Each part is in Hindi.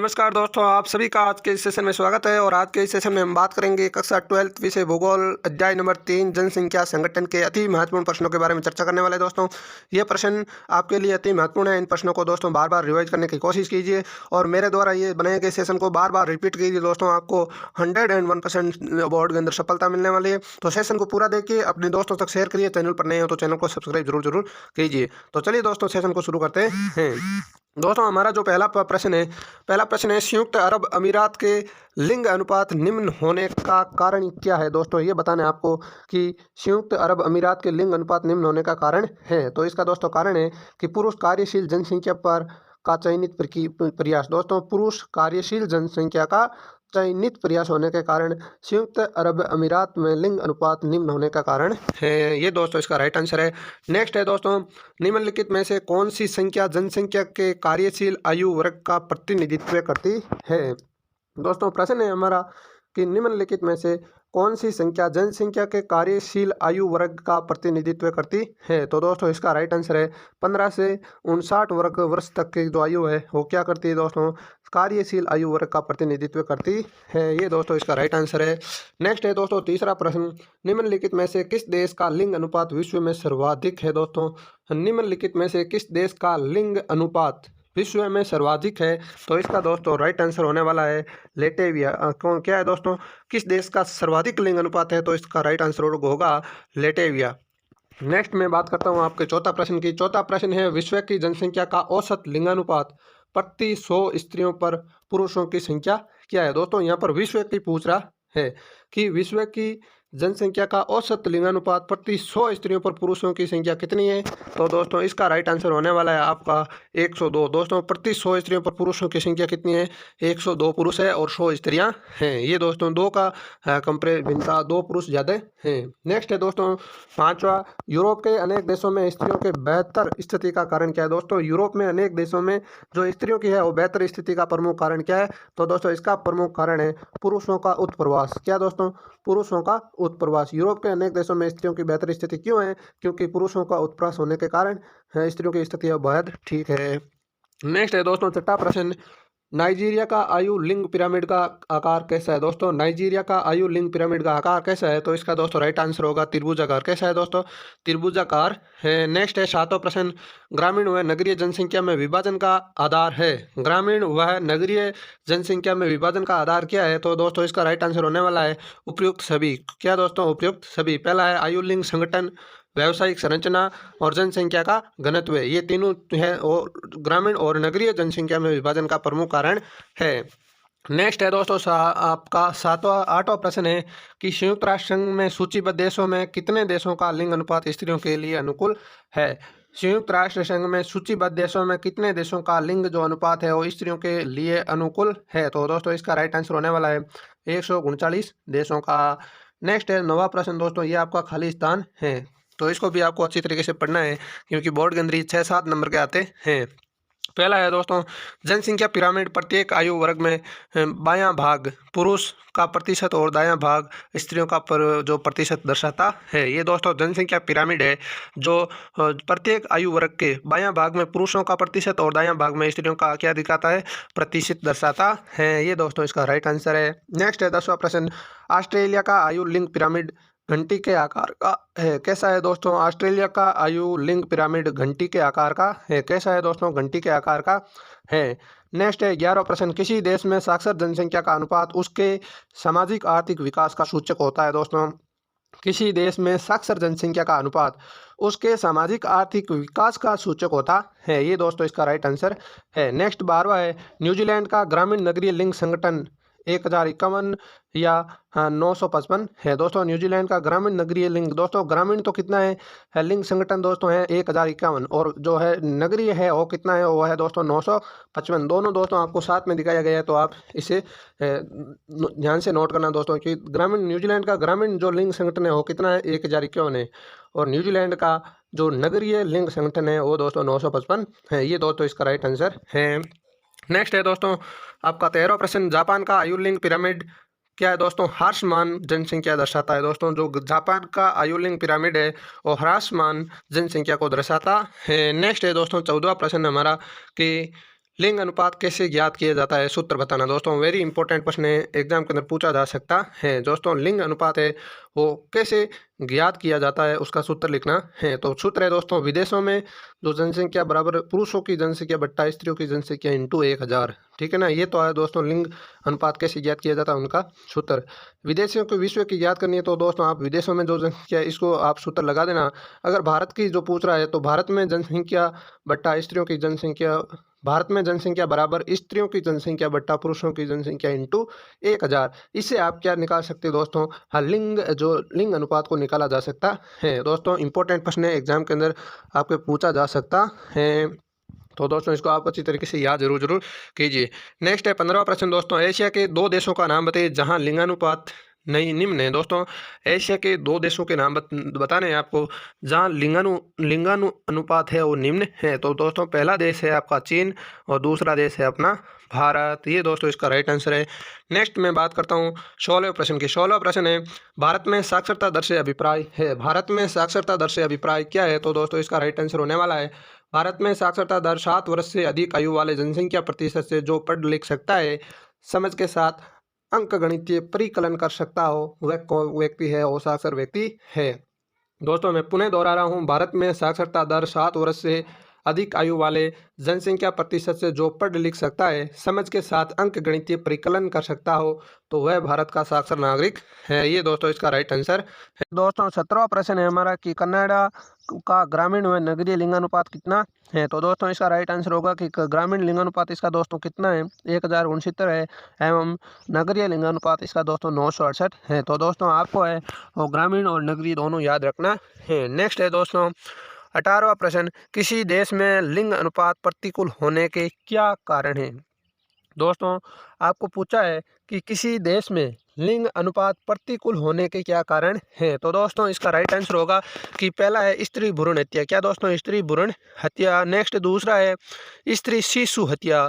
नमस्कार दोस्तों, आप सभी का आज के इस सेशन में स्वागत है। और आज के इस सेशन में हम बात करेंगे कक्षा 12th विषय भूगोल अध्याय नंबर 3 जनसंख्या संगठन के अति महत्वपूर्ण प्रश्नों के बारे में चर्चा करने वाले दोस्तों। ये प्रश्न आपके लिए अति महत्वपूर्ण है। इन प्रश्नों को दोस्तों बार बार रिवाइज करने की कोशिश कीजिए और मेरे द्वारा ये बनाए गए सेशन को बार बार रिपीट कीजिए दोस्तों। आपको 101% बोर्ड के अंदर सफलता मिलने वाली है। तो सेशन को पूरा देखिए, अपने दोस्तों तक शेयर करिए। चैनल पर नए हो तो चैनल को सब्सक्राइब जरूर कीजिए। तो चलिए दोस्तों, सेशन को शुरू करते हैं। दोस्तों, हमारा जो पहला प्रश्न है संयुक्त अरब अमीरात के लिंग अनुपात निम्न होने का कारण क्या है। दोस्तों, ये बताना है आपको कि संयुक्त अरब अमीरात के लिंग अनुपात निम्न होने का कारण है। तो इसका दोस्तों कारण है कि पुरुष कार्यशील जनसंख्या पर का चयनित प्रयास। दोस्तों, पुरुष कार्यशील जनसंख्या का चयनित प्रयास होने के कारण संयुक्त अरब अमीरात में लिंग अनुपात निम्न होने का कारण है। ये दोस्तों इसका राइट आंसर है। नेक्स्ट है दोस्तों, निम्नलिखित में से कौन सी संख्या जनसंख्या के कार्यशील आयु वर्ग का प्रतिनिधित्व करती है। दोस्तों, प्रश्न है हमारा कि निम्नलिखित में से कौन सी संख्या जनसंख्या के कार्यशील आयु वर्ग का प्रतिनिधित्व करती है। तो दोस्तों इसका राइट आंसर है 15 से 59 वर्ष तक की जो आयु है वो क्या करती है दोस्तों, कार्यशील आयु वर्ग का प्रतिनिधित्व करती है। ये दोस्तों इसका राइट आंसर है। नेक्स्ट है दोस्तों तीसरा प्रश्न, निम्नलिखित में से किस देश का लिंग अनुपात विश्व में सर्वाधिक है। दोस्तों, निम्नलिखित में से किस देश का लिंग अनुपात विश्व में सर्वाधिक है। तो इसका दोस्तों राइट आंसर होने वाला है लेटेविया। कौन क्या है दोस्तों, किस देश का सर्वाधिक लिंग अनुपात है। तो इसका राइट आंसर होगा लेटेविया। नेक्स्ट मैं बात करता हूँ आपके चौथा प्रश्न की। चौथा प्रश्न है विश्व की जनसंख्या का औसत लिंगानुपात प्रति 100 स्त्रियों पर पुरुषों की संख्या क्या है। दोस्तों, यहाँ पर विश्व की पूछ रहा है कि विश्व की जनसंख्या का औसत लिंगानुपात प्रति 100 स्त्रियों पर पुरुषों की संख्या कितनी है। तो दोस्तों इसका राइट आंसर होने वाला है आपका 102। दोस्तों, प्रति 100 स्त्रियों पर पुरुषों की संख्या कितनी है, 102 पुरुष है और 100 स्त्रियां हैं। ये दोस्तों दो का कंपेयर भिन्नता, 2 पुरुष ज़्यादा हैं। नेक्स्ट है दोस्तों पांचवा, यूरोप के अनेक देशों में स्त्रियों के बेहतर स्थिति का कारण क्या है। दोस्तों, यूरोप में अनेक देशों में जो स्त्रियों की है वो बेहतर स्थिति का प्रमुख कारण क्या है। तो दोस्तों इसका प्रमुख कारण है पुरुषों का उत्प्रवास। क्या दोस्तों, पुरुषों का उत्प्रवास। यूरोप के अनेक देशों में स्त्रियों की बेहतर स्थिति क्यों है, क्योंकि पुरुषों का उत्प्रवास होने के कारण स्त्रियों की स्थिति बेहद ठीक है। नेक्स्ट है दोस्तों छठा प्रश्न, नाइजीरिया का आयु लिंग पिरामिड का आकार कैसा है। दोस्तों, नाइजीरिया का आयु लिंग पिरामिड का आकार कैसा है। तो इसका दोस्तों राइट आंसर होगा त्रिभुजाकार। कैसा है दोस्तों, त्रिभुजाकार है। नेक्स्ट है सातवां प्रश्न, ग्रामीण व नगरीय जनसंख्या में विभाजन का आधार है। ग्रामीण व नगरीय जनसंख्या में विभाजन का आधार क्या है। तो दोस्तों इसका राइट आंसर होने वाला है उपयुक्त सभी। क्या दोस्तों, उपयुक्त सभी। पहला है आयु लिंग संगठन, व्यावसायिक संरचना और जनसंख्या का घनत्व। ये तीनों है और ग्रामीण और नगरीय जनसंख्या में विभाजन का प्रमुख कारण है। नेक्स्ट है दोस्तों आपका आठवां प्रश्न है कि संयुक्त राष्ट्र संघ में सूचीबद्ध देशों में कितने देशों का लिंग अनुपात स्त्रियों के लिए अनुकूल है। संयुक्त राष्ट्र संघ में सूचीबद्ध देशों में कितने देशों का लिंग जो अनुपात है वो स्त्रियों के लिए अनुकूल है। तो दोस्तों इसका राइट आंसर होने वाला है 139 देशों का। नेक्स्ट है नौवां प्रश्न दोस्तों, ये आपका खाली स्थान है तो इसको भी आपको अच्छी तरीके से पढ़ना है क्योंकि बोर्ड के अंदर 6-7 नंबर के आते हैं। पहला है दोस्तों जनसंख्या पिरामिड, प्रत्येक आयु वर्ग में बायां भाग पुरुष का प्रतिशत और दायां भाग स्त्रियों का जो प्रतिशत दर्शाता है। ये दोस्तों जनसंख्या पिरामिड है जो प्रत्येक आयु वर्ग के बायां भाग में पुरुषों का प्रतिशत और दायां भाग में स्त्रियों का क्या दिखाता है, प्रतिशत दर्शाता है। ये दोस्तों इसका राइट आंसर है। नेक्स्ट है 10वां प्रश्न, ऑस्ट्रेलिया का आयु लिंग पिरामिड घंटी के आकार का है। कैसा है दोस्तों, ऑस्ट्रेलिया का आयु लिंग पिरामिड घंटी के आकार का है। कैसा है दोस्तों, घंटी के आकार का है। नेक्स्ट है 11वां प्रश्न, किसी देश में साक्षर जनसंख्या का अनुपात उसके सामाजिक आर्थिक विकास का सूचक होता है। दोस्तों, किसी देश में साक्षर जनसंख्या का अनुपात उसके सामाजिक आर्थिक विकास का सूचक होता है। ये दोस्तों इसका राइट आंसर है। नेक्स्ट 12वां है, न्यूजीलैंड का ग्रामीण नगरीय लिंग संगठन 1051 या 955 है। दोस्तों, न्यूजीलैंड का ग्रामीण नगरीय लिंग, दोस्तों ग्रामीण तो कितना है लिंग संगठन दोस्तों है 1051 और जो है नगरीय है वो कितना है, वो है दोस्तों 955। दोनों दोस्तों आपको साथ में दिखाया गया है तो आप इसे ध्यान से नोट करना दोस्तों कि ग्रामीण न्यूजीलैंड का ग्रामीण जो लिंग संगठन है वो कितना है 1051 है और न्यूजीलैंड का जो नगरीय लिंग संगठन है वो दोस्तों 955 है। ये दोस्तों इसका राइट आंसर है। नेक्स्ट है दोस्तों आपका 13वां प्रश्न, जापान का आयु लिंग पिरामिड क्या है। दोस्तों, ह्रासमान जनसंख्या दर्शाता है। दोस्तों, जो जापान का आयु लिंग पिरामिड है वो ह्रासमान जनसंख्या को दर्शाता है। नेक्स्ट है दोस्तों 14वां प्रश्न हमारा कि लिंग अनुपात कैसे ज्ञात किया जाता है, सूत्र बताना। दोस्तों वेरी इंपॉर्टेंट प्रश्न है, एग्जाम के अंदर पूछा जा सकता है। दोस्तों लिंग अनुपात है वो कैसे ज्ञात किया जाता है, उसका सूत्र लिखना है। तो सूत्र है दोस्तों, विदेशों में जो जनसंख्या बराबर पुरुषों की जनसंख्या बट्टा स्त्रियों की जनसंख्या इंटू 1000। ठीक है ना, ये तो है दोस्तों लिंग अनुपात कैसे ज्ञात किया जाता है उनका सूत्र। विदेशियों को विश्व की ज्ञात करनी है तो दोस्तों आप विदेशों में जो जनसंख्या है इसको आप सूत्र लगा देना। अगर भारत की जो पूछ रहा है तो भारत में जनसंख्या बट्टा स्त्रियों की जनसंख्या, भारत में जनसंख्या बराबर स्त्रियों की जनसंख्या बट्टा पुरुषों की जनसंख्या इंटू 1000। इससे आप क्या निकाल सकते हो दोस्तों, हाँ लिंग अनुपात को निकाला जा सकता है। दोस्तों इंपॉर्टेंट प्रश्न है, एग्जाम के अंदर आपके पूछा जा सकता है। तो दोस्तों इसको आप अच्छी तरीके से याद जरूर कीजिए। नेक्स्ट है 15वां प्रश्न दोस्तों, एशिया के 2 देशों का नाम बताइए जहां लिंगानुपात नहीं निम्न है। दोस्तों एशिया के 2 देशों के नाम बताने हैं आपको जहां लिंगानु अनुपात है वो निम्न है। तो दोस्तों पहला देश है आपका चीन और दूसरा देश है अपना भारत। ये दोस्तों इसका राइट आंसर है। नेक्स्ट मैं बात करता हूँ 16वें प्रश्न की। 16वां प्रश्न है भारत में साक्षरता दर से अभिप्राय है। भारत में साक्षरता दर से अभिप्राय क्या है। तो दोस्तों इसका राइट आंसर होने वाला है भारत में साक्षरता दर 7 वर्ष से अधिक आयु वाले जनसंख्या प्रतिशत से जो पढ़ लिख सकता है, समझ के साथ अंकगणितीय परिकलन कर सकता हो, वह कौन व्यक्ति है, वो साक्षर व्यक्ति है। दोस्तों मैं पुनः दोहरा रहा हूँ, भारत में साक्षरता दर 7 वर्ष से अधिक आयु वाले जनसंख्या प्रतिशत से जो पढ़ लिख सकता है, समझ के साथ अंकगणितीय परिकलन कर सकता हो, तो वह भारत का साक्षर नागरिक है। ये दोस्तों इसका राइट आंसर है। दोस्तों 17वां प्रश्न है हमारा कि कनाडा का ग्रामीण व नगरीय लिंगानुपात कितना है। तो दोस्तों इसका राइट आंसर होगा कि ग्रामीण लिंगानुपात इसका दोस्तों कितना है, 1069 है, एवं नगरीय लिंगानुपात इसका दोस्तों 968 है। तो दोस्तों आपको है वो ग्रामीण और नगरीय दोनों याद रखना है। नेक्स्ट है दोस्तों 18वां प्रश्न, किसी देश में लिंग अनुपात प्रतिकूल होने के क्या कारण हैं। दोस्तों आपको पूछा है कि किसी देश में लिंग अनुपात प्रतिकूल होने के क्या कारण हैं। तो दोस्तों इसका राइट आंसर होगा कि पहला है स्त्री भ्रूण हत्या। क्या दोस्तों, स्त्री भ्रूण हत्या। नेक्स्ट दूसरा है स्त्री शिशु हत्या,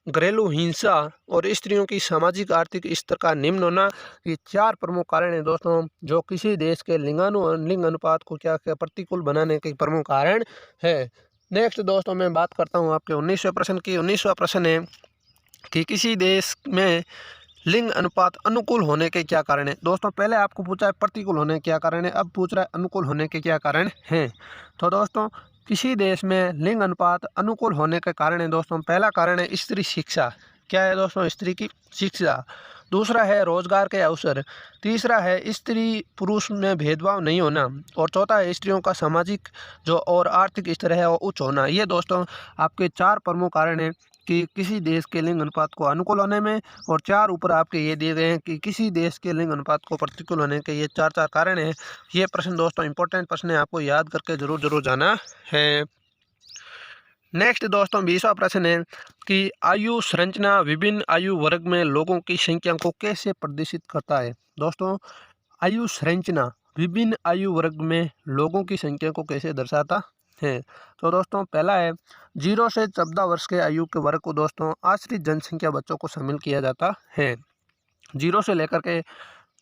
घरेलू हिंसा और स्त्रियों की सामाजिक आर्थिक स्तर का निम्न होना। ये 4 प्रमुख कारण हैं दोस्तों जो किसी देश के लिंग अनुपात को क्या प्रतिकूल बनाने के प्रमुख कारण है। नेक्स्ट दोस्तों मैं बात करता हूँ आपके 19वें प्रश्न की। 19वां प्रश्न है कि किसी देश में लिंग अनुपात अनुकूल होने के क्या कारण है। दोस्तों पहले आपको पूछा है प्रतिकूल होने के क्या कारण है, अब पूछ रहा है अनुकूल होने के क्या कारण हैं। तो दोस्तों किसी देश में लिंग अनुपात अनुकूल होने के कारण है दोस्तों, पहला कारण है स्त्री शिक्षा। क्या है दोस्तों, स्त्री की शिक्षा। दूसरा है रोजगार के अवसर। तीसरा है स्त्री पुरुष में भेदभाव नहीं होना। और चौथा है स्त्रियों का सामाजिक जो और आर्थिक स्तर है वो उच्च होना। ये दोस्तों आपके 4 प्रमुख कारण हैं कि किसी देश के लिंग अनुपात को अनुकूल होने में, और 4 ऊपर आपके ये दिए गए हैं कि किसी देश के लिंग अनुपात को प्रतिकूल होने के ये 4 कारण हैं। ये प्रश्न दोस्तों इंपॉर्टेंट प्रश्न है, आपको याद करके जरूर जाना है। नेक्स्ट दोस्तों 20वां प्रश्न है कि आयु संरचना विभिन्न आयु वर्ग में लोगों की संख्या को कैसे प्रदर्शित करता है। दोस्तों आयु संरचना विभिन्न आयु वर्ग में लोगों की संख्या को कैसे दर्शाता है। तो दोस्तों पहला है 0 से 14 वर्ष के आयु के वर्ग को दोस्तों आश्रित जनसंख्या बच्चों को शामिल किया जाता है। 0 से लेकर के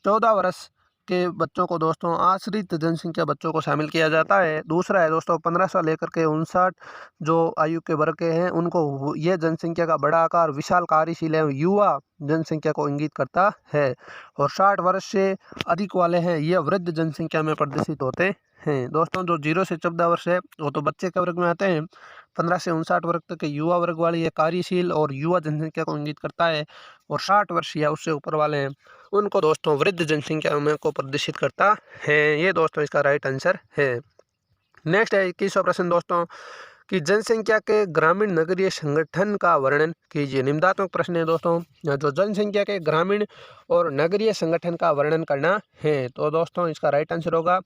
14 वर्ष के बच्चों को दोस्तों आश्रित जनसंख्या बच्चों को शामिल किया जाता है। दूसरा है दोस्तों 15 से लेकर के 59 जो आयु के वर्ग के हैं उनको ये जनसंख्या का बड़ा आकार विशाल कार्यशील है युवा जनसंख्या को इंगित करता है। और 60 वर्ष से अधिक वाले हैं ये वृद्ध जनसंख्या में प्रदर्शित होते हैं। दोस्तों जो 0 से 14 वर्ष है वो तो बच्चे के वर्ग में आते हैं, 15 से 59 वर्ग तक के युवा वर्ग वाली ये कार्यशील और युवा जनसंख्या को इंगित करता है। और 60 वर्ष या उससे ऊपर वाले हैं उनको दोस्तों वृद्ध जनसंख्या में को प्रदर्शित करता है। ये दोस्तों इसका राइट आंसर है। नेक्स्ट है 21वां प्रश्न दोस्तों कि जनसंख्या के ग्रामीण नगरीय संगठन का वर्णन कीजिए। निम्नात्मक प्रश्न है दोस्तों जो जनसंख्या के ग्रामीण और नगरीय संगठन का वर्णन करना है। तो दोस्तों इसका राइट आंसर होगा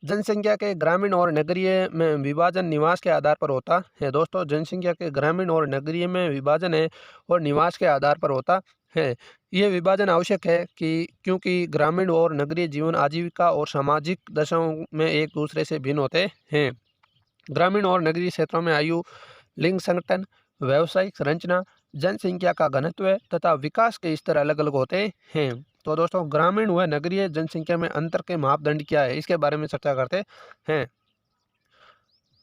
जनसंख्या के ग्रामीण और नगरीय में विभाजन निवास के आधार पर होता है। दोस्तों जनसंख्या के ग्रामीण और नगरीय में विभाजन है और निवास के आधार पर होता है। ये विभाजन आवश्यक है कि क्योंकि ग्रामीण और नगरीय जीवन आजीविका और सामाजिक दशाओं में एक दूसरे से भिन्न होते हैं। ग्रामीण और नगरीय क्षेत्रों में आयु, लिंग संगठन, व्यावसायिक संरचना, जनसंख्या का घनत्व तथा विकास के स्तर अलग अलग होते हैं। तो दोस्तों ग्रामीण व नगरीय जनसंख्या में अंतर के मापदंड क्या है इसके बारे में चर्चा करते हैं।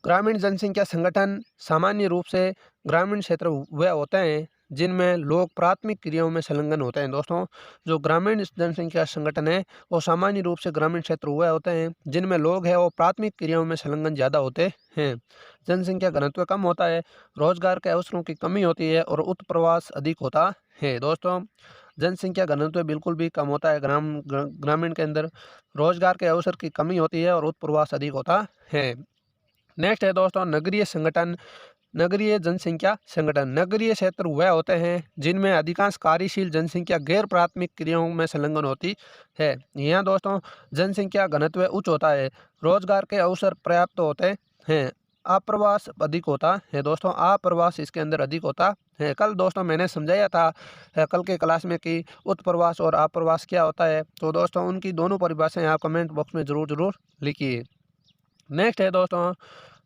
ग्रामीण जनसंख्या संगठन सामान्य रूप से ग्रामीण क्षेत्र वह होते हैं जिनमें लोग प्राथमिक क्रियाओं में संलग्न होते हैं। दोस्तों, जो ग्रामीण जनसंख्या संगठन है वो सामान्य रूप से ग्रामीण क्षेत्र वह होते हैं जिनमें लोग हैं वो प्राथमिक क्रियाओं में संलग्न ज़्यादा होते हैं। जनसंख्या घनत्व कम होता है, रोजगार के अवसरों की कमी होती है और उत्प्रवास अधिक होता है। दोस्तों, जनसंख्या घनत्व बिल्कुल भी कम होता है ग्रामीण के अंदर, रोजगार के अवसर की कमी होती है और उत्प्रवास अधिक होता है। नेक्स्ट है दोस्तों नगरीय संगठन। नगरीय जनसंख्या संगठन नगरीय क्षेत्र वह होते हैं जिनमें अधिकांश कार्यशील जनसंख्या गैर प्राथमिक क्रियाओं में संलग्न होती है। यहाँ दोस्तों जनसंख्या घनत्व उच्च होता है, रोजगार के अवसर पर्याप्त होते हैं, आप्रवास अधिक होता है। दोस्तों, आप्रवास इसके अंदर अधिक होता है। कल दोस्तों मैंने समझाया था कल के क्लास में कि उत्प्रवास और आप्रवास क्या होता है, तो दोस्तों उनकी दोनों परिभाषाएं आप कमेंट बॉक्स में जरूर लिखिए। नेक्स्ट है दोस्तों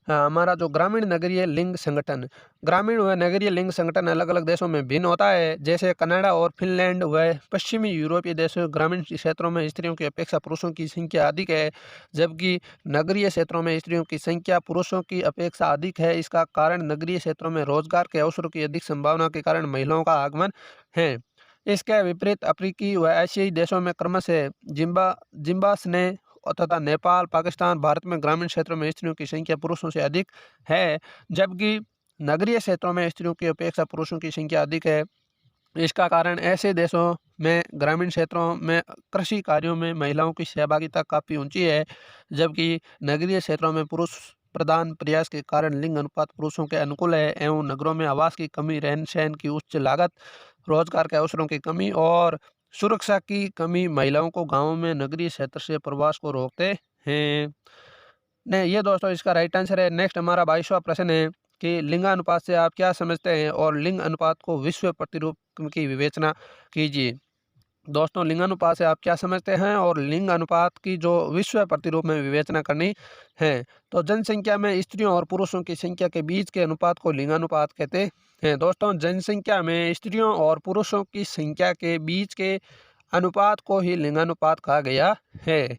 हमारा जो ग्रामीण नगरीय लिंग संगठन। ग्रामीण व नगरीय लिंग संगठन अलग अलग देशों में भिन्न होता है। जैसे कनाडा और फिनलैंड व पश्चिमी यूरोपीय देशों ग्रामीण क्षेत्रों में स्त्रियों की अपेक्षा पुरुषों की संख्या अधिक है, जबकि नगरीय क्षेत्रों में स्त्रियों की संख्या पुरुषों की अपेक्षा अधिक है। इसका कारण नगरीय क्षेत्रों में रोजगार के अवसरों की अधिक संभावना के कारण महिलाओं का आगमन है। इसके विपरीत अफ्रीकी व एशियाई देशों में क्रमशः जिम्बाब्वे तथा नेपाल, पाकिस्तान, भारत में ग्रामीण क्षेत्रों में स्त्रियों की संख्या पुरुषों से अधिक है, जबकि नगरीय क्षेत्रों में स्त्रियों की अपेक्षा पुरुषों की संख्या अधिक है। इसका कारण ऐसे देशों में ग्रामीण क्षेत्रों में कृषि कार्यों में महिलाओं की सहभागिता काफ़ी ऊंची है, जबकि नगरीय क्षेत्रों में पुरुष प्रधान प्रयास के कारण लिंग अनुपात पुरुषों के अनुकूल है एवं नगरों में आवास की कमी, रहन सहन की उच्च लागत, रोजगार के अवसरों की कमी और सुरक्षा की कमी महिलाओं को गांवों में नगरीय क्षेत्र से प्रवास को रोकते हैं। नहीं, ये दोस्तों इसका राइट आंसर है। नेक्स्ट हमारा 22वां प्रश्न है कि लिंगानुपात से आप क्या समझते हैं और लिंग अनुपात को विश्व प्रतिरूप की विवेचना कीजिए। दोस्तों, लिंगानुपात से आप क्या समझते हैं और लिंग अनुपात की जो विश्व प्रतिरूप में विवेचना करनी है। तो जनसंख्या में स्त्रियों और पुरुषों की संख्या के बीच के अनुपात को लिंगानुपात कहते हैं। दोस्तों, जनसंख्या में स्त्रियों और पुरुषों की संख्या के बीच के अनुपात को ही लिंगानुपात कहा गया है।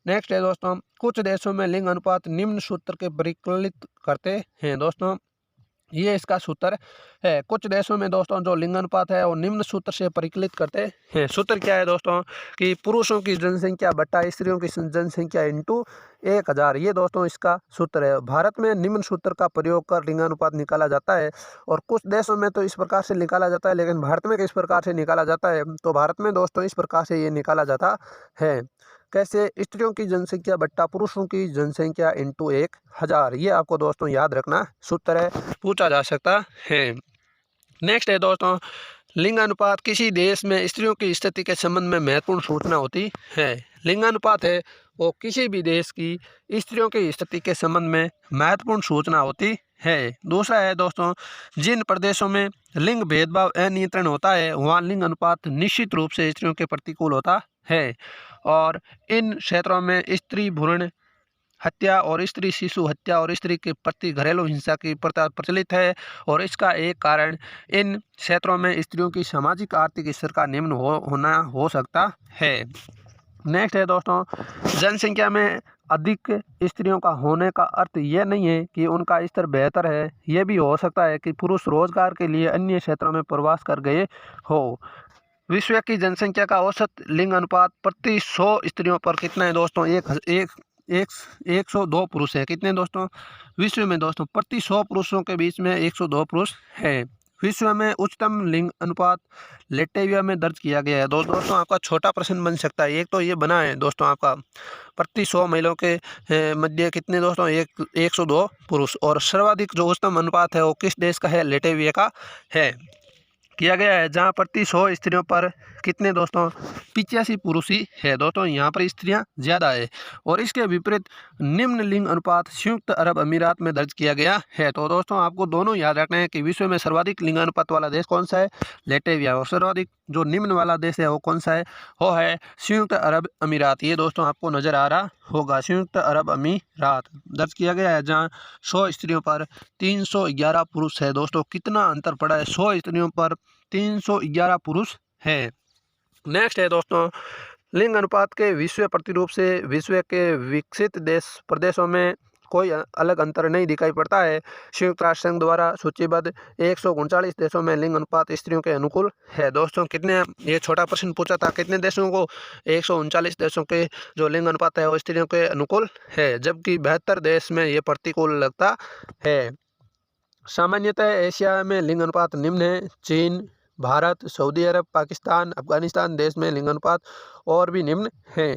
नेक्स्ट है दोस्तों, कुछ देशों में लिंग अनुपात निम्न सूत्र के परिकलित करते हैं। दोस्तों, ये इसका सूत्र है। कुछ देशों में दोस्तों जो लिंग अनुपात है वो निम्न सूत्र से परिकलित करते हैं। सूत्र क्या है दोस्तों कि पुरुषों की जनसंख्या बट्टा स्त्रियों की जनसंख्या इंटू 1000। ये दोस्तों इसका सूत्र है। भारत में निम्न सूत्र का प्रयोग कर लिंगानुपात निकाला जाता है और कुछ देशों में तो इस प्रकार से निकाला जाता है, लेकिन भारत में किस प्रकार से निकाला जाता है, तो भारत में दोस्तों इस प्रकार से ये निकाला जाता है। कैसे? स्त्रियों की जनसंख्या बट्टा पुरुषों की जनसंख्या इंटू 1000। ये आपको दोस्तों याद रखना सूत्र है, पूछा जा सकता है। नेक्स्ट है दोस्तों, लिंगानुपात किसी देश में स्त्रियों की स्थिति के संबंध में महत्वपूर्ण सूचना होती है। लिंगानुपात है वो किसी भी देश की स्त्रियों की स्थिति के संबंध में महत्वपूर्ण सूचना होती है। दूसरा है दोस्तों, जिन प्रदेशों में लिंग भेदभाव अनियंत्रण होता है वहाँ लिंग अनुपात निश्चित रूप से स्त्रियों के प्रतिकूल होता है और इन क्षेत्रों में स्त्री भ्रूण हत्या और स्त्री शिशु हत्या और स्त्री के प्रति घरेलू हिंसा की प्रथा प्रचलित है और इसका एक कारण इन क्षेत्रों में स्त्रियों की सामाजिक आर्थिक स्तर का निम्न होना हो सकता है। नेक्स्ट है दोस्तों, जनसंख्या में अधिक स्त्रियों का होने का अर्थ यह नहीं है कि उनका स्तर बेहतर है। यह भी हो सकता है कि पुरुष रोजगार के लिए अन्य क्षेत्रों में प्रवास कर गए हो। विश्व की जनसंख्या का औसत लिंग अनुपात प्रति 100 स्त्रियों पर कितना है दोस्तों? 102 पुरुष है। कितने दोस्तों? विश्व में दोस्तों प्रति 100 पुरुषों के बीच में 102 पुरुष है। विश्व में उच्चतम लिंग अनुपात लेटेविया में दर्ज किया गया है। दोस्तों आपका छोटा प्रश्न बन सकता है। एक तो ये बना है दोस्तों आपका प्रति 100 महिलाओं के मध्य कितने दोस्तों? 102 पुरुष। और सर्वाधिक जो उच्चतम अनुपात है वो किस देश का है? लेटेविया का है, किया गया है, जहाँ प्रति 100 स्त्रियों पर कितने दोस्तों? 85 पुरुष ही है। दोस्तों यहाँ पर स्त्रियाँ ज़्यादा है। और इसके विपरीत निम्न लिंग अनुपात संयुक्त अरब अमीरात में दर्ज किया गया है। तो दोस्तों आपको दोनों याद रखना है कि विश्व में सर्वाधिक लिंग अनुपात वाला देश कौन सा है? लेटेविया। और सर्वाधिक जो निम्न वाला देश है वो कौन सा है? वो है संयुक्त अरब अमीरात। ये दोस्तों आपको नज़र आ रहा होगा, संयुक्त अरब अमीरात दर्ज किया गया है, जहाँ 100 स्त्रियों पर 311 पुरुष है। दोस्तों कितना अंतर पड़ा है? 100 स्त्रियों पर 311 पुरुष है। नेक्स्ट है दोस्तों, लिंग अनुपात के विश्व प्रतिरूप से विश्व के विकसित देश प्रदेशों में कोई अलग अंतर नहीं दिखाई पड़ता है। संयुक्त राष्ट्र संघ द्वारा सूचीबद्ध 139 देशों में लिंग अनुपात स्त्रियों के अनुकूल है। दोस्तों कितने, ये छोटा प्रश्न पूछा था, कितने देशों को, 139 देशों के जो लिंग अनुपात है वो स्त्रियों के अनुकूल है, जबकि 72 देश में ये प्रतिकूल लगता है। सामान्यतः एशिया में लिंग अनुपात निम्न है। चीन, भारत, सऊदी अरब, पाकिस्तान, अफगानिस्तान देश में लिंग अनुपात और भी निम्न है।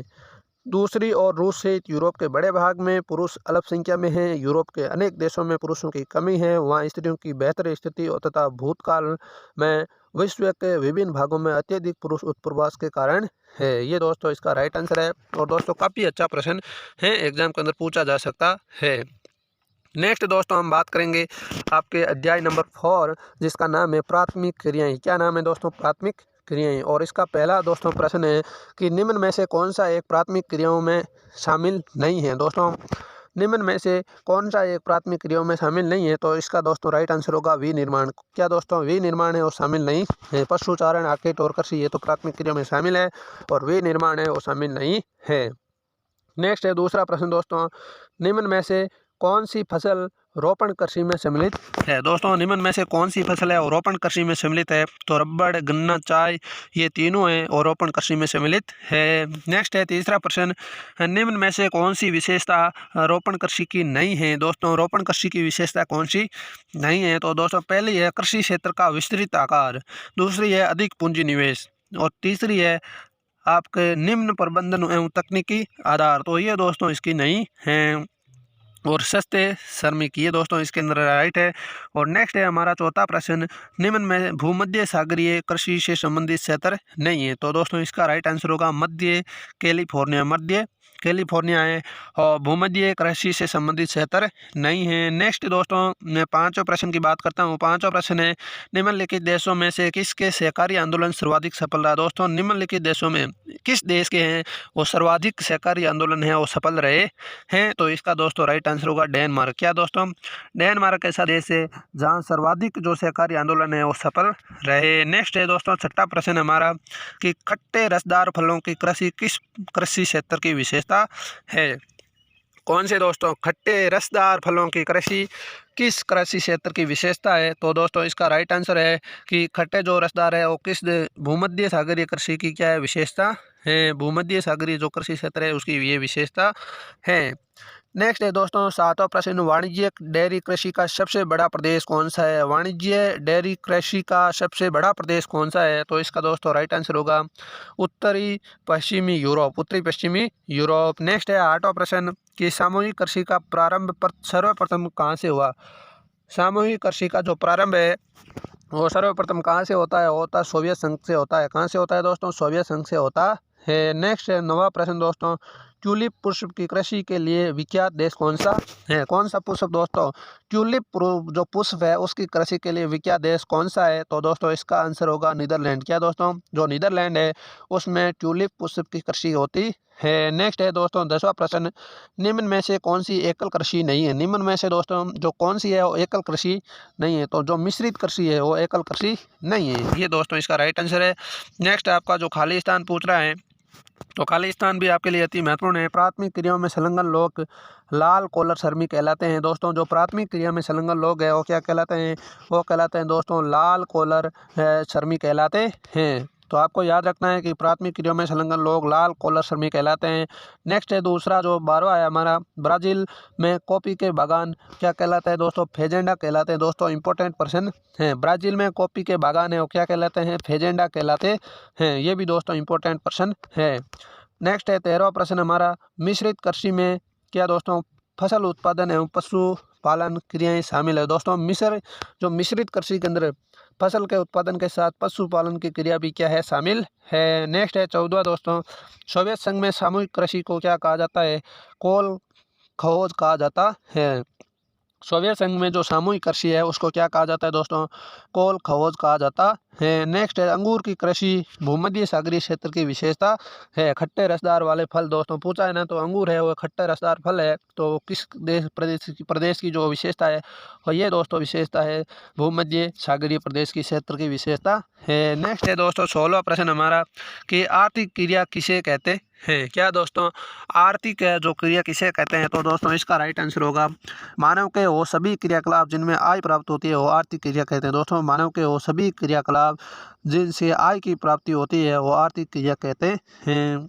दूसरी ओर रूस सहित यूरोप के बड़े भाग में पुरुष अल्पसंख्या में हैं। यूरोप के अनेक देशों में पुरुषों की कमी है। वहाँ स्त्रियों की बेहतर स्थिति तथा भूतकाल में विश्व के विभिन्न भागों में अत्यधिक पुरुष उत्प्रवास के कारण है। ये दोस्तों इसका राइट आंसर है। और दोस्तों काफ़ी अच्छा प्रश्न है, एग्जाम के अंदर पूछा जा सकता है। नेक्स्ट दोस्तों हम बात करेंगे आपके अध्याय नंबर 4, जिसका नाम है प्राथमिक क्रियाएं। क्या नाम है दोस्तों? प्राथमिक क्रियाएं। और इसका पहला दोस्तों प्रश्न है कि निम्न में से कौन सा एक प्राथमिक क्रियाओं में शामिल नहीं है। दोस्तों निम्न में से कौन सा एक प्राथमिक क्रियाओं में शामिल नहीं है? तो इसका दोस्तों राइट आंसर होगा विनिर्माण। क्या दोस्तों? विनिर्माण है और शामिल नहीं है। पशुचारण, आकेट और कृषि ये तो प्राथमिक क्रियाओं में शामिल है और विनिर्माण है वो शामिल नहीं है। नेक्स्ट है दूसरा प्रश्न दोस्तों, निम्न में से कौन सी फसल रोपण कृषि में सम्मिलित है। दोस्तों निम्न में से कौन सी फसल है और रोपण कृषि में सम्मिलित है? तो रबड़, गन्ना, चाय ये तीनों हैं और रोपण कृषि में सम्मिलित है। नेक्स्ट है तीसरा प्रश्न, निम्न में से कौन सी विशेषता रोपण कृषि की नहीं है। दोस्तों रोपण कृषि की विशेषता कौन सी नहीं है? तो दोस्तों पहली है कृषि क्षेत्र का विस्तृत आकार, दूसरी है अधिक पूंजी निवेश और तीसरी है आपके निम्न प्रबंधन एवं तकनीकी आधार। तो ये दोस्तों इसकी नहीं है। और सस्ते श्रमिक ये दोस्तों इसके अंदर राइट है। और नेक्स्ट है हमारा चौथा प्रश्न, निम्न में भूमध्य सागरीय कृषि से संबंधित क्षेत्र नहीं है। तो दोस्तों इसका राइट आंसर होगा मध्य कैलिफोर्निया। मध्य कैलिफोर्निया है और भूमध्य कृषि से संबंधित क्षेत्र नहीं है। नेक्स्ट दोस्तों मैं पांचवें प्रश्न की बात करता हूँ। पांचवा प्रश्न है, निम्नलिखित देशों में से किसके सहकारी आंदोलन सर्वाधिक सफल रहा। दोस्तों निम्नलिखित देशों में किस देश के हैं वो सर्वाधिक सहकारी आंदोलन है वो सफल रहे हैं? तो इसका दोस्तों राइट आंसर होगा डेनमार्क। क्या दोस्तों? डेनमार्क ऐसा देश है जहाँ सर्वाधिक जो सहकारी आंदोलन है वो सफल रहे। नेक्स्ट है दोस्तों छठा प्रश्न हमारा कि खट्टे रसदार फलों की कृषि किस कृषि क्षेत्र की विशेषता है। कौन से दोस्तों? खट्टे रसदार फलों की कृषि किस कृषि क्षेत्र की विशेषता है? तो दोस्तों इसका राइट आंसर है कि खट्टे जो रसदार है वो किस भूमध्य सागरीय कृषि की क्या है विशेषता है। भूमध्य सागरीय जो कृषि क्षेत्र है उसकी ये विशेषता है। नेक्स्ट है दोस्तों सातवां प्रश्न, वाणिज्यिक डेयरी कृषि का सबसे बड़ा प्रदेश कौन सा है। वाणिज्य डेयरी कृषि का सबसे बड़ा प्रदेश कौन सा है? तो इसका दोस्तों राइट आंसर होगा उत्तरी पश्चिमी यूरोप। उत्तरी पश्चिमी यूरोप। नेक्स्ट है आठवां प्रश्न कि सामूहिक कृषि का प्रारंभ सर्वप्रथम कहाँ से हुआ। सामूहिक कृषि का जो प्रारंभ है वो सर्वप्रथम कहाँ से होता है? होता है सोवियत संघ से होता है। कहाँ से होता है दोस्तों? सोवियत संघ से होता है। नेक्स्ट है नौवां प्रश्न दोस्तों, ट्यूलिप पुष्प की कृषि के लिए विख्यात देश कौन सा है। कौन सा पुष्प दोस्तों? ट्यूलिप जो पुष्प है उसकी कृषि के लिए विख्यात देश कौन सा है? तो दोस्तों इसका आंसर होगा नीदरलैंड। क्या दोस्तों? जो नीदरलैंड है उसमें ट्यूलिप पुष्प की कृषि होती है। नेक्स्ट है दोस्तों 10वां प्रश्न, निम्न में से कौन सी एकल कृषि नहीं है। निम्न में से दोस्तों जो कौन सी है वो एकल कृषि नहीं है। तो जो मिश्रित कृषि है वो एकल कृषि नहीं है। ये दोस्तों इसका राइट आंसर है। नेक्स्ट आपका जो खाली स्थान पूछ रहा है तो खाली स्थान भी आपके लिए अति महत्वपूर्ण है। प्राथमिक क्रियाओं में संलग्न लोग लाल कॉलर श्रमिक कहलाते हैं। दोस्तों जो प्राथमिक क्रिया में संलग्न लोग हैं वो क्या कहलाते हैं? वो कहलाते हैं दोस्तों लाल कॉलर श्रमिक कहलाते हैं। तो आपको याद रखना है कि प्राथमिक क्रियाओं में संलग्न लोग लाल कॉलर श्रमिक कहलाते हैं। नेक्स्ट है दूसरा जो 12वां है हमारा, ब्राज़ील में कॉफ़ी के बागान क्या कहलाते हैं दोस्तों? फेजेंडा कहलाते हैं। दोस्तों इंपॉर्टेंट प्रश्न है, ब्राज़ील में कॉफ़ी के बागान है वो क्या कहलाते हैं? फेजेंडा कहलाते हैं। ये भी दोस्तों इंपॉर्टेंट प्रश्न है। नेक्स्ट है 13वां प्रश्न हमारा, मिश्रित कृषि में क्या दोस्तों फसल उत्पादन एवं पशु पालन क्रियाएं शामिल है। दोस्तों मिश्रित कृषि के अंदर फसल के उत्पादन के साथ पशुपालन की क्रिया भी क्या है? शामिल है। नेक्स्ट है 14वां दोस्तों, सोवियत संघ में सामूहिक कृषि को क्या कहा जाता है? कोल खोज कहा जाता है। सोवियत संघ में जो सामूहिक कृषि है उसको क्या कहा जाता है दोस्तों? कोल खोज कहा जाता है। नेक्स्ट है अंगूर की कृषि भूमध्य सागरीय क्षेत्र की विशेषता है। खट्टे रसदार वाले फल दोस्तों पूछा है ना, तो अंगूर है वो खट्टे रसदार फल है। तो किस प्रदेश की जो विशेषता है और ये दोस्तों विशेषता है भूमध्य सागरीय प्रदेश की क्षेत्र की विशेषता है। नेक्स्ट है दोस्तों 16वां प्रश्न हमारा कि आर्थिक क्रिया किसे कहते हैं। क्या दोस्तों आर्थिक जो क्रिया किसे कहते हैं, तो दोस्तों इसका राइट आंसर होगा मानव के वो सभी क्रियाकलाप जिनमें आय प्राप्त होती है वो आर्थिक क्रिया कहते हैं। दोस्तों मानव के वो सभी क्रियाकलाप जिनसे आय की प्राप्ति होती है वो आर्थिक क्रिया कहते हैं।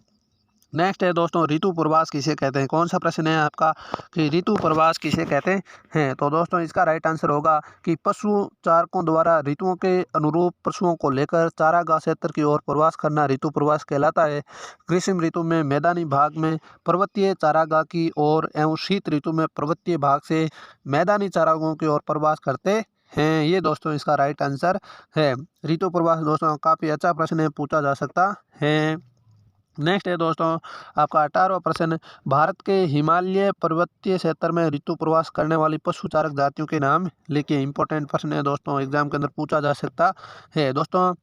नेक्स्ट है दोस्तों ऋतु प्रवास किसे कहते हैं। कौन सा प्रश्न है आपका कि ऋतु प्रवास किसे कहते हैं, तो दोस्तों इसका राइट आंसर होगा कि पशु चारकों द्वारा ऋतुओं के अनुरूप पशुओं को लेकर चारागाह क्षेत्र की ओर प्रवास करना ऋतु प्रवास कहलाता है। ग्रीष्म ऋतु में मैदानी भाग में पर्वतीय चारागाह की ओर एवं शीत ऋतु में पर्वतीय भाग से मैदानी चारागाहों की ओर प्रवास करते हैं। ये दोस्तों इसका राइट आंसर है। ऋतु प्रवास दोस्तों काफ़ी अच्छा प्रश्न है, पूछा जा सकता है। नेक्स्ट है दोस्तों आपका 18वां प्रश्न भारत के हिमालय पर्वतीय क्षेत्र में ऋतु प्रवास करने वाली पशुचारक जातियों के नाम लिखिए। इंपॉर्टेंट प्रश्न है दोस्तों, एग्जाम के अंदर पूछा जा सकता है। दोस्तों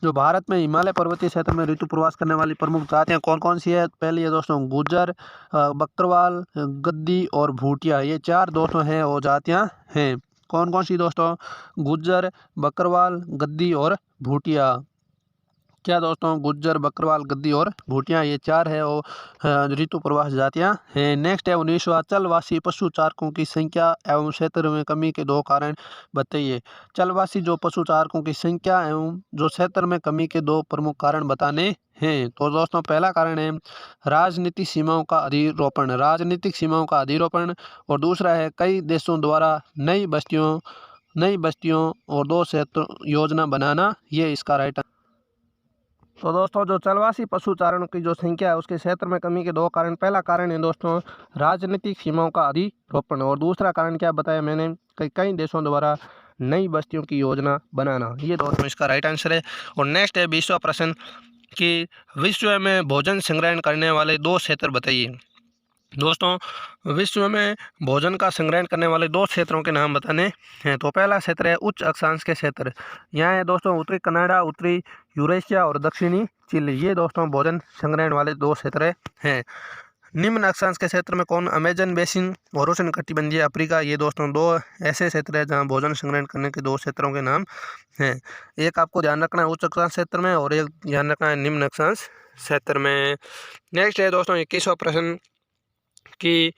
जो भारत में हिमालय पर्वतीय क्षेत्र में ऋतु प्रवास करने वाली प्रमुख जातियाँ कौन कौन सी है, पहली है दोस्तों गुज्जर, बकरवाल, गद्दी और भूटिया। ये चार दोस्तों हैं वो जातियाँ हैं। कौन कौन सी दोस्तों, गुज्जर, बकरवाल, गद्दी और भूटिया। क्या दोस्तों गुज्जर, बकरवाल, गद्दी और भूटिया ये चार है वो ऋतु प्रवास जातियाँ हैं। नेक्स्ट है 19वां चलवासी पशु चारकों की संख्या एवं क्षेत्र में कमी के दो कारण बताइए। चलवासी जो पशु चारकों की संख्या एवं जो क्षेत्र में कमी के दो प्रमुख कारण बताने हैं। तो दोस्तों पहला कारण है राजनीतिक सीमाओं का अधिरोपण, राजनीतिक सीमाओं का अधिरोपण, और दूसरा है कई देशों द्वारा नई बस्तियों और दो क्षेत्र योजना बनाना। ये इसका राइट। तो दोस्तों जो चलवासी पशु चारण की जो संख्या है उसके क्षेत्र में कमी के दो कारण, पहला कारण है दोस्तों राजनीतिक सीमाओं का अधिरोपण, और दूसरा कारण क्या बताया मैंने कई देशों द्वारा नई बस्तियों की योजना बनाना। ये दोस्तों इसका राइट आंसर है। और नेक्स्ट है 20वां प्रश्न कि विश्व में भोजन संग्रहण करने वाले दो क्षेत्र बताइए। दोस्तों विश्व में भोजन का संग्रहण करने वाले दो क्षेत्रों के नाम बताने हैं। तो पहला क्षेत्र है उच्च अक्षांश के क्षेत्र, यहाँ है दोस्तों उत्तरी कनाडा, उत्तरी यूरेशिया और दक्षिणी चिली। ये दोस्तों भोजन संग्रहण वाले दो क्षेत्र हैं। निम्न अक्षांश के क्षेत्र में कौन, अमेजन बेसिन और उष्णकटिबंधीय अफ्रीका। ये दोस्तों दो ऐसे क्षेत्र हैं जहाँ भोजन संग्रहण करने के दो क्षेत्रों के नाम हैं। एक आपको ध्यान रखना है उच्च अक्षांश क्षेत्र में, और एक ध्यान रखना है निम्न अक्षांश क्षेत्र में। नेक्स्ट है दोस्तों 21वां प्रश्न कि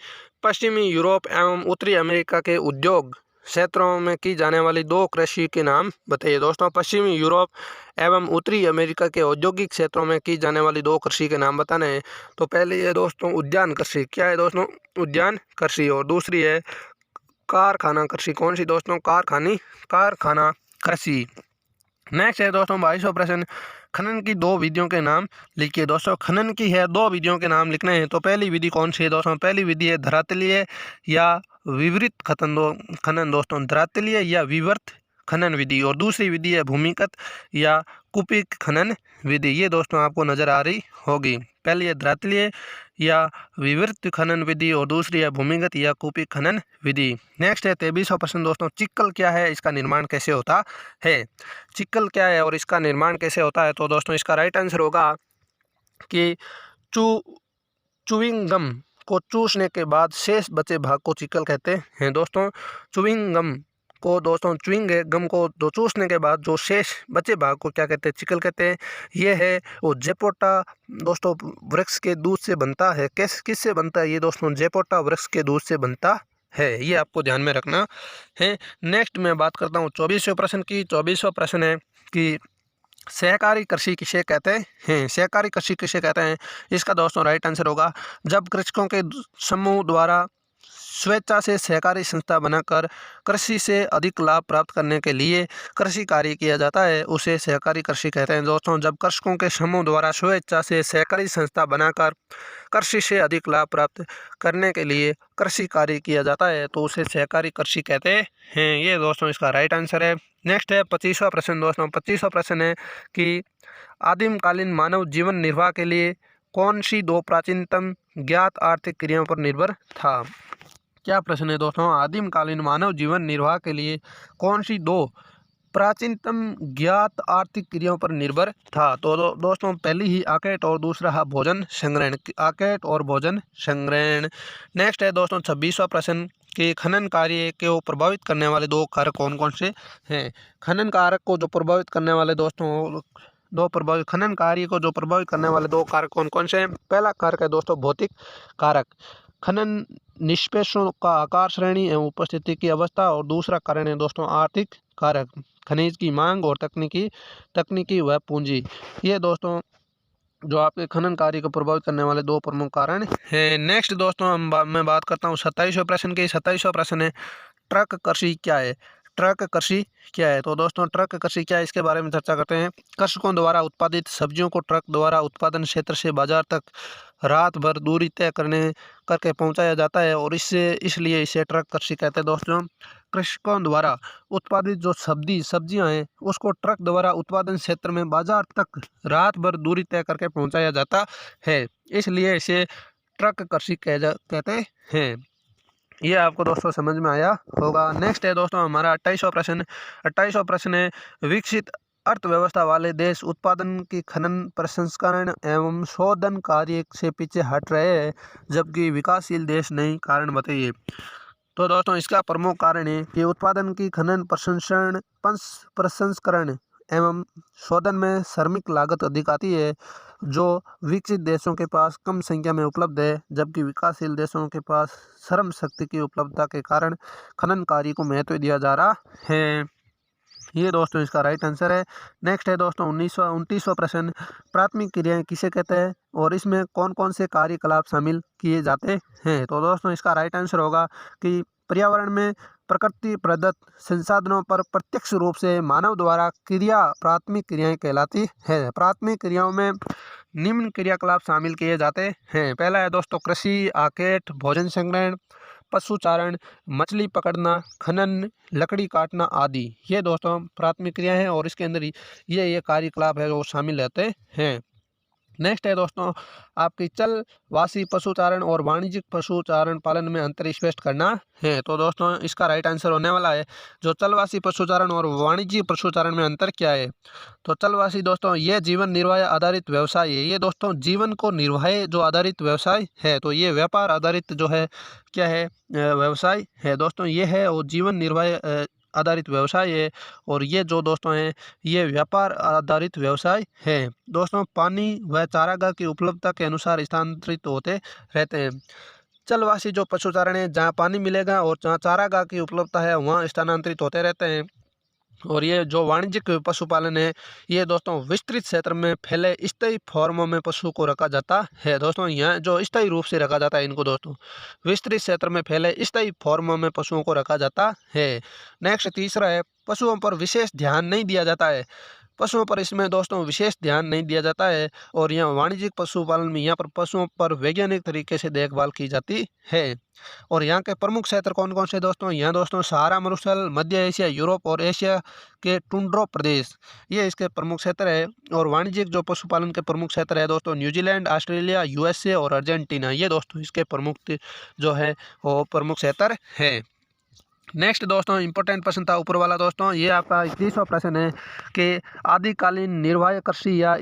पश्चिमी यूरोप एवं उत्तरी अमेरिका के उद्योग क्षेत्रों में की जाने वाली दो कृषि के नाम बताइए। दोस्तों पश्चिमी यूरोप एवं उत्तरी अमेरिका के औद्योगिक क्षेत्रों में की जाने वाली दो कृषि के नाम बताने हैं। तो पहले ये दोस्तों उद्यान कृषि, क्या है दोस्तों उद्यान कृषि, और दूसरी है कारखाना कृषि। कौन सी दोस्तों, कारखाना कृषि। नेक्स्ट है दोस्तों 22वां प्रश्न खनन की दो विधियों के नाम लिखिए। दोस्तों खनन की है दो विधियों के नाम लिखने हैं। तो पहली विधि कौन सी है दोस्तों, पहली विधि है धरातलीय या विवृत खनन दोस्तों, धरातलीय या विवर्त खनन विधि, और दूसरी विधि है भूमिगत या कूपिक खनन विधि। ये दोस्तों आपको नजर आ रही होगी। पहली है धरातलीय या विवृत खनन विधि और दूसरी है भूमिगत या कूपिक खनन विधि। नेक्स्ट है 23वां प्रश्न दोस्तों चिक्कल क्या है, इसका निर्माण कैसे होता है। चिक्कल क्या है और इसका निर्माण कैसे होता है, तो दोस्तों इसका राइट आंसर होगा कि चुविंग गम को चूसने के बाद शेष बचे भाग को चिक्कल कहते हैं। दोस्तों चुविंग गम को दोस्तों च्युइंग गम को दो चूसने के बाद जो शेष बचे भाग को क्या कहते हैं, चिकल कहते हैं। ये है वो जेपोटा दोस्तों वृक्ष के दूध से बनता है। किससे बनता है ये दोस्तों, जेपोटा वृक्ष के दूध से बनता है। ये आपको ध्यान में रखना है। नेक्स्ट मैं बात करता हूँ 24वें प्रश्न की। 24वां प्रश्न है कि सहकारी कृषि किसे कहते हैं। सहकारी कृषि किसे कहते हैं, इसका दोस्तों राइट आंसर होगा जब कृषकों के समूह द्वारा स्वेच्छा से सहकारी संस्था बनाकर कृषि से अधिक लाभ प्राप्त करने के लिए कृषि कार्य किया जाता है, उसे सहकारी कृषि कहते हैं। दोस्तों जब कृषकों के समूह द्वारा स्वेच्छा से सहकारी संस्था बनाकर कृषि से अधिक लाभ प्राप्त करने के लिए कृषि कार्य किया जाता है तो उसे सहकारी कृषि कहते हैं। ये दोस्तों इसका राइट आंसर है। नेक्स्ट है 25वां प्रश्न दोस्तों। 25वां प्रश्न है कि आदिमकालीन मानव जीवन निर्वाह के लिए कौन सी दो प्राचीनतम ज्ञात आर्थिक क्रियाओं पर निर्भर था। क्या प्रश्न है दोस्तों, आदिमकालीन मानव जीवन निर्वाह के लिए कौन सी दो प्राचीनतम ज्ञात आर्थिक क्रियाओं पर निर्भर था। तो दोस्तों पहली ही आकेट और दूसरा है भोजन संग्रहण। आकेट और भोजन संग्रहण। नेक्स्ट है दोस्तों 26वां प्रश्न कि खनन कार्य को प्रभावित करने वाले दो कारक कौन कौन से हैं। खनन कारक को जो प्रभावित करने वाले दोस्तों खनन कार्य को जो प्रभावित करने वाले दो कारक कौन कौन से हैं। पहला कारक है दोस्तों भौतिक कारक, खनन निष्पेषों का आकार, श्रेणी एवं उपस्थिति की अवस्था। और दूसरा कारण है दोस्तों आर्थिक कारक, खनिज की मांग और तकनीकी व पूंजी। ये दोस्तों जो आपके खनन कार्य को प्रभावित करने वाले दो प्रमुख कारण हैं। नेक्स्ट दोस्तों मैं बात करता हूँ 27वें प्रश्न की। 27वां प्रश्न है ट्रक कृषि क्या है। ट्रक कृषि क्या है। तो दोस्तों ट्रक कृषि क्या है इसके बारे में चर्चा करते हैं। कृषकों द्वारा उत्पादित सब्जियों को ट्रक द्वारा उत्पादन क्षेत्र से बाजार तक रात भर दूरी तय करके पहुंचाया जाता है और इसलिए इसे ट्रक कृषि कहते हैं। दोस्तों कृषकों द्वारा उत्पादित जो सब्जियां हैं उसको ट्रक द्वारा उत्पादन क्षेत्र में बाजार तक रात भर दूरी तय करके पहुंचाया जाता है, इसलिए इसे ट्रक कृषि कहते हैं। ये आपको दोस्तों समझ में आया होगा। नेक्स्ट है दोस्तों हमारा 28वां प्रश्न। 28वां प्रश्न है विकसित अर्थव्यवस्था वाले देश उत्पादन की खनन प्रसंस्करण एवं शोधन कार्य से पीछे हट रहे हैं जबकि विकासशील देश नहीं। कारण बताइए। तो दोस्तों इसका प्रमुख कारण है कि उत्पादन की खनन प्रसंस्करण एवं शोधन में श्रमिक लागत अधिक आती है जो विकसित देशों के पास कम संख्या में उपलब्ध है, जबकि विकासशील देशों के पास श्रम शक्ति की उपलब्धता के कारण खनन कार्य को महत्व दिया जा रहा है। ये दोस्तों इसका राइट आंसर है। नेक्स्ट है दोस्तों 29वां प्रश्न प्राथमिक क्रियाएं किसे कहते हैं और इसमें कौन कौन से कार्यकलाप शामिल किए जाते हैं। तो दोस्तों इसका राइट आंसर होगा कि पर्यावरण में प्रकृति प्रदत्त संसाधनों पर प्रत्यक्ष रूप से मानव द्वारा क्रिया प्राथमिक क्रियाएं कहलाती है। प्राथमिक क्रियाओं में निम्न क्रियाकलाप शामिल किए जाते हैं। पहला है दोस्तों कृषि, आकेट, भोजन संग्रहण, पशुचारण, मछली पकड़ना, खनन, लकड़ी काटना आदि। ये दोस्तों प्राथमिक क्रिया है और इसके अंदर ये कार्यकलाप है जो शामिल रहते हैं। नेक्स्ट है दोस्तों आपकी चलवासी पशुचारण और वाणिज्यिक पशुचारण पालन में अंतर स्पष्ट करना है। तो दोस्तों इसका राइट आंसर होने वाला है जो चलवासी पशुचारण और वाणिज्यिक पशुचारण में अंतर क्या है। तो चलवासी दोस्तों ये जीवन निर्वाह आधारित व्यवसाय है। ये दोस्तों जीवन को निर्वाह जो आधारित व्यवसाय है, तो ये व्यापार आधारित जो है क्या है व्यवसाय है दोस्तों ये है और जीवन निर्वाह आधारित व्यवसाय है। और ये जो दोस्तों हैं ये व्यापार आधारित व्यवसाय है। दोस्तों पानी व चारागाह की उपलब्धता के अनुसार स्थानांतरित होते रहते हैं। चलवासी जो पशुचारण है जहाँ पानी मिलेगा और जहाँ चारागाह की उपलब्धता है वहाँ स्थानांतरित होते रहते हैं। और ये जो वाणिज्यिक पशुपालन है ये दोस्तों विस्तृत क्षेत्र में फैले स्थायी फॉर्मों में पशु को रखा जाता है। दोस्तों यहाँ जो स्थायी रूप से रखा जाता है इनको दोस्तों विस्तृत क्षेत्र में फैले स्थायी फॉर्मों में पशुओं को रखा जाता है। नेक्स्ट तीसरा है पशुओं पर विशेष ध्यान नहीं दिया जाता है। पशुओं पर इसमें दोस्तों विशेष ध्यान नहीं दिया जाता है। और यहाँ वाणिज्यिक पशुपालन में यहाँ पर पशुओं पर वैज्ञानिक तरीके से देखभाल की जाती है। और यहाँ के प्रमुख क्षेत्र कौन कौन से दोस्तों यहाँ दोस्तों सहारा मरुस्थल, मध्य एशिया, यूरोप और एशिया के टुंड्रो प्रदेश ये इसके प्रमुख क्षेत्र है। और वाणिज्यिक जो पशुपालन के प्रमुख क्षेत्र है दोस्तों न्यूजीलैंड, ऑस्ट्रेलिया, यूएसए और अर्जेंटीना। ये दोस्तों इसके प्रमुख जो है वो प्रमुख क्षेत्र है। नेक्स्ट दोस्तों इंपॉर्टेंट प्रश्न था ऊपर वाला दोस्तों ये आपका 31वां प्रश्न है कि आदिकालीन निर्वाह कृषि या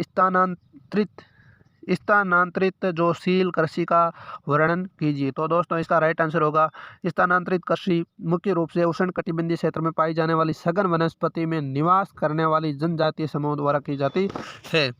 स्थानांतरित जो शील कृषि का वर्णन कीजिए। तो दोस्तों इसका राइट आंसर होगा स्थानांतरित कृषि मुख्य रूप से उष्णकटिबंधीय क्षेत्र में पाई जाने वाली सघन वनस्पति में निवास करने वाली जनजातीय समूह द्वारा की जाती है।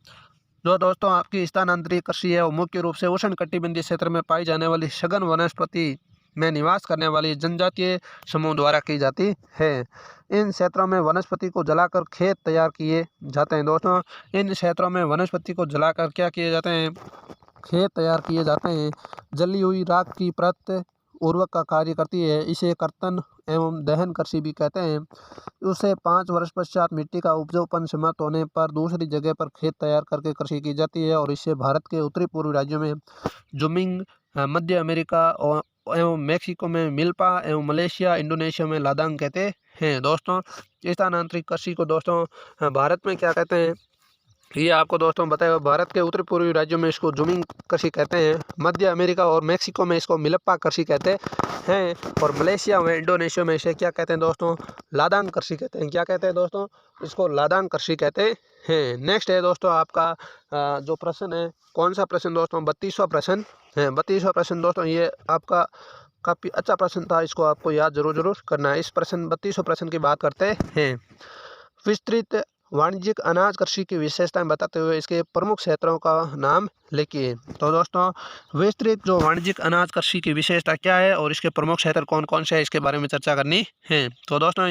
जो दोस्तों आपकी स्थानांतरित कृषि है वो मुख्य रूप से उष्णकटिबंधीय क्षेत्र में पाई जाने वाली सघन वनस्पति में निवास करने वाली जनजातीय समूह द्वारा की जाती है। इन क्षेत्रों में वनस्पति को जलाकर खेत तैयार किए जाते हैं। दोस्तों इन क्षेत्रों में वनस्पति को जलाकर क्या किए जाते हैं खेत तैयार किए जाते हैं। जली हुई राख की परत उर्वरक का कार्य करती है। इसे कर्तन एवं दहन कृषि भी कहते हैं। उसे 5 वर्ष पश्चात मिट्टी का उपजाऊपन समाप्त होने पर दूसरी जगह पर खेत तैयार करके कृषि की जाती है। और इससे भारत के उत्तरी पूर्वी राज्यों में जुमिंग, मध्य अमेरिका और एवं मेक्सिको में मिल्पा एवं मलेशिया, इंडोनेशिया में लादांग कहते हैं। दोस्तों स्थानांतरित कृषि को दोस्तों भारत में क्या कहते हैं ये आपको दोस्तों बताया, भारत के उत्तरी पूर्वी राज्यों में इसको जूमिंग कृषि कहते हैं, मध्य अमेरिका और मेक्सिको में इसको मिलप्पा कृषि कहते हैं, और मलेशिया में, इंडोनेशिया में इसे क्या कहते हैं दोस्तों, लादान कृषि कहते हैं। क्या कहते हैं दोस्तों, इसको लादान कृषि कहते हैं। नेक्स्ट है दोस्तों आपका जो प्रश्न है, कौन सा प्रश्न दोस्तों, 32वां प्रश्न है। 32वां प्रश्न दोस्तों ये आपका काफ़ी अच्छा प्रश्न था, इसको आपको याद जरूर करना है। इस प्रश्न 32वां प्रश्न की बात करते हैं। विस्तृत वाणिज्यिक अनाज कृषि की विशेषताएं बताते हुए इसके प्रमुख क्षेत्रों का नाम लिखिए। तो दोस्तों विस्तृत जो वाणिज्यिक अनाज कृषि की विशेषता क्या है और इसके प्रमुख क्षेत्र कौन कौन से है, इसके बारे में चर्चा करनी है। तो दोस्तों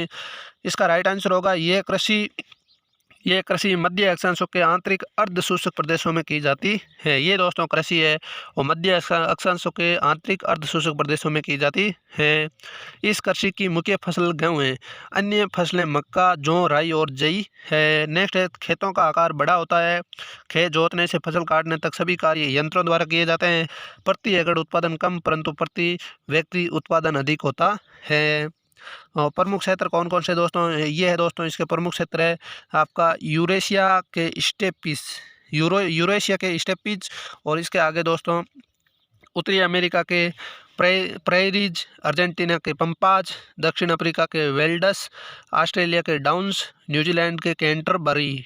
इसका राइट आंसर होगा ये कृषि मध्य अक्षांशों के आंतरिक अर्ध शुष्क प्रदेशों में की जाती है। ये दोस्तों कृषि है वो मध्य अक्षांशों के आंतरिक अर्ध शुष्क प्रदेशों में की जाती है। इस कृषि की मुख्य फसल गेहूँ है, अन्य फसलें मक्का, जौ, राई और जई है। नेक्स्ट है खेतों का आकार बड़ा होता है, खेत जोतने से फसल काटने तक सभी कार्य यंत्रों द्वारा किए जाते हैं। प्रति एकड़ उत्पादन कम परंतु प्रति व्यक्ति उत्पादन अधिक होता है। और प्रमुख क्षेत्र कौन कौन से दोस्तों, ये है दोस्तों इसके प्रमुख क्षेत्र है आपका यूरेशिया के स्टेपीज, और इसके आगे दोस्तों उत्तरी अमेरिका के प्रेरीज, अर्जेंटीना के पंपाज, दक्षिण अफ्रीका के वेल्डस, ऑस्ट्रेलिया के डाउन्स, न्यूजीलैंड के कैंटरबरी,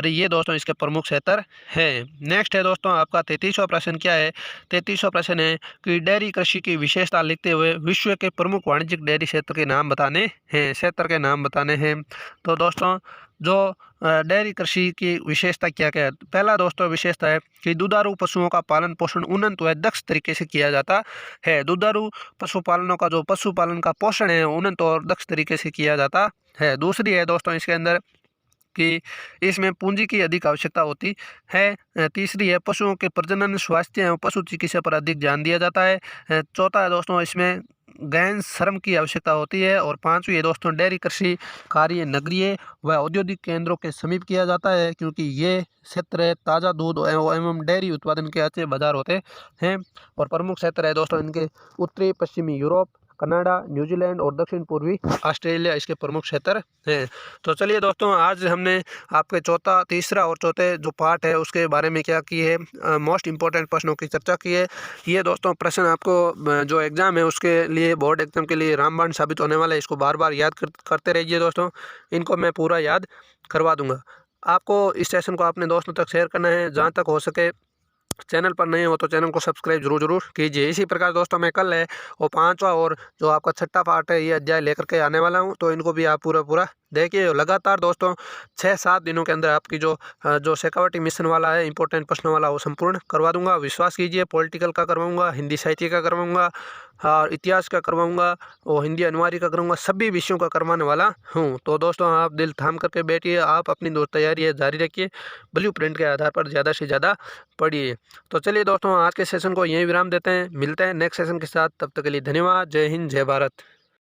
ये दोस्तों इसके प्रमुख क्षेत्र है। नेक्स्ट है दोस्तों आपका 33वां प्रश्न क्या है। 33वां प्रश्न है कि डेयरी कृषि की विशेषता लिखते हुए विश्व के प्रमुख वाणिज्यिक डेयरी क्षेत्र के नाम बताने हैं। तो दोस्तों जो डेयरी कृषि की विशेषता क्या क्या है। पहला दोस्तों विशेषता है कि दुधारू पशुओं का पालन पोषण उन्नत व दक्ष तरीके से किया जाता है। दुधारू पशुपालनों का जो पशुपालन का पोषण है उन्नत और दक्ष तरीके से किया जाता है। दूसरी है दोस्तों इसके अंदर कि इसमें पूंजी की अधिक आवश्यकता होती है। तीसरी है पशुओं के प्रजनन, स्वास्थ्य एवं पशु चिकित्सा पर अधिक ध्यान दिया जाता है। चौथा है दोस्तों इसमें गहन श्रम की आवश्यकता होती है। और पांचवी है दोस्तों डेयरी कृषि कार्य नगरीय व औद्योगिक केंद्रों के समीप किया जाता है, क्योंकि ये क्षेत्र ताज़ा दूध एवं डेयरी उत्पादन के अच्छे बाजार होते हैं। और प्रमुख क्षेत्र है दोस्तों इनके उत्तरी पश्चिमी यूरोप, कनाडा, न्यूजीलैंड और दक्षिण पूर्वी ऑस्ट्रेलिया इसके प्रमुख क्षेत्र हैं। तो चलिए दोस्तों आज हमने आपके तीसरा और चौथे जो पार्ट है उसके बारे में क्या की है, मोस्ट इंपॉर्टेंट प्रश्नों की चर्चा की है। ये दोस्तों प्रश्न आपको जो एग्ज़ाम है उसके लिए, बोर्ड एग्जाम के लिए रामबाण साबित होने वाला है। इसको बार बार याद करते रहिए दोस्तों, इनको मैं पूरा याद करवा दूंगा। आपको इस सेशन को अपने दोस्तों तक शेयर करना है, जहाँ तक हो सके। चैनल पर नए हो तो चैनल को सब्सक्राइब जरूर कीजिए। इसी प्रकार दोस्तों मैं कल है और 5वां और जो आपका 6ठा पार्ट है ये अध्याय लेकर के आने वाला हूँ, तो इनको भी आप पूरा देखिए। लगातार दोस्तों 6-7 दिनों के अंदर आपकी जो शेखावटी मिशन वाला है इंपॉर्टेंट प्रश्नों वाला वो संपूर्ण करवा दूंगा। विश्वास कीजिए, पॉलिटिकल का करवाऊंगा, हिंदी साहित्य का करवाऊंगा और इतिहास का करवाऊंगा और हिंदी अनिवार्य का करूँगा, सभी विषयों का करवाने वाला हूँ। तो दोस्तों आप दिल थाम करके बैठिए, आप अपनी तैयारी है जारी रखिए, ब्लू प्रिंट के आधार पर ज़्यादा से ज़्यादा पढ़िए। तो चलिए दोस्तों आज के सेशन को यहीं विराम देते हैं, मिलते हैं नेक्स्ट सेशन के साथ। तब तक के लिए धन्यवाद। जय हिंद, जय भारत।